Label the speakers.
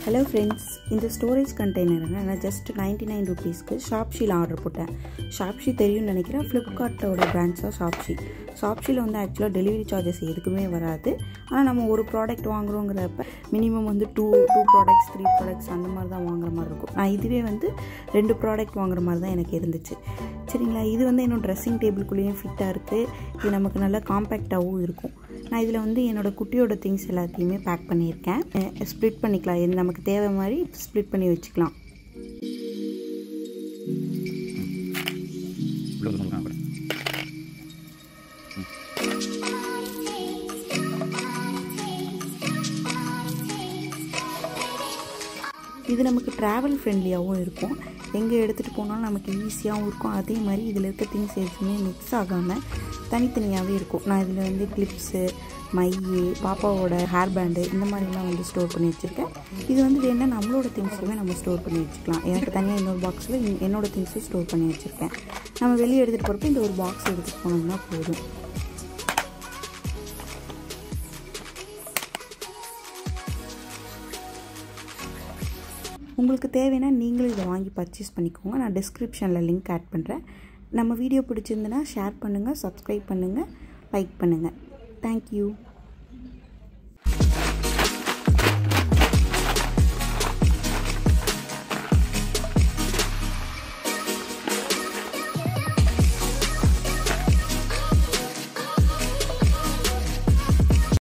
Speaker 1: Hello friends, இந்த storage கண்டெய்னரை நான் just 99 ரூபீஸ்க்கு ஷாப்ஷீல order போட்டேன். ஷாப்ஷீ தெரியும்னு நினைக்கிறேன். ஃப்ளிப்கார்ட்டோட பிராண்ட்ஸ் தான் ஷாப்ஷீ. ஷாப்ஷீல வந்து ஆக்சுவலாக டெலிவரி சார்ஜஸ் எதுக்குமே வராது. ஆனால் நம்ம ஒரு ப்ராடக்ட் வாங்குறோங்கிறப்ப மினிமம் வந்து 2 ப்ராடக்ட்ஸ் 3 ப்ராடக்ட்ஸ் அந்த மாதிரி தான் வாங்குற மாதிரி இருக்கும். நான் இதுவே வந்து 2 ப்ராடக்ட் வாங்குற மாதிரி தான் எனக்கு இருந்துச்சு. சரிங்களா, இது வந்து என்னோடய ட்ரெஸ்ஸிங் டேபிள்குள்ளேயும் ஃபிட்டாக இருக்குது. இது நமக்கு நல்லா காம்பேக்டாகவும் இருக்கும். நான் இதில் வந்து என்னோடய குட்டியோட திங்ஸ் எல்லாத்தையுமே பேக் பண்ணியிருக்கேன். ஸ்ப்ளிட் பண்ணிக்கலாம், இது நமக்கு தேவை மாதிரி ஸ்ப்ளிட் பண்ணி வச்சுக்கலாம். இது நமக்கு ட்ராவல் ஃப்ரெண்ட்லியாகவும் இருக்கும். எங்கே எடுத்துகிட்டு போனாலும் நமக்கு ஈஸியாகவும் இருக்கும். அதே மாதிரி இதில் இருக்க திங்ஸ் எதுவுமே மிக்ஸ் ஆகாமல் தனித்தனியாகவே இருக்கும். நான் இதில் வந்து கிளிப்ஸு, மை, பாப்பாவோட ஹேர் பேண்டு இந்த மாதிரிலாம் வந்து ஸ்டோர் பண்ணி வச்சுருக்கேன். இது வந்து வேணால் நம்மளோட திங்ஸுமே நம்ம ஸ்டோர் பண்ணி வச்சுக்கலாம். எனக்கு தனியாக இன்னொரு பாக்ஸில் என்னோடய திங்ஸும் ஸ்டோர் பண்ணி வச்சுருக்கேன். நம்ம வெளியே எடுத்துகிட்டு போகிறப்ப இந்த ஒரு பாக்ஸ் எடுத்துகிட்டு போனோம்னா போதும். உங்களுக்கு தேவைன்னா நீங்களும் இதை வாங்கி பர்ச்சேஸ் பண்ணிக்கோங்க. நான் டிஸ்கிரிப்ஷனில் லிங்க் ஆட் பண்ணுறேன். நம்ம வீடியோ பிடிச்சிருந்துன்னா ஷேர் பண்ணுங்கள், சப்ஸ்கிரைப் பண்ணுங்கள், லைக் பண்ணுங்கள். தேங்க்யூ.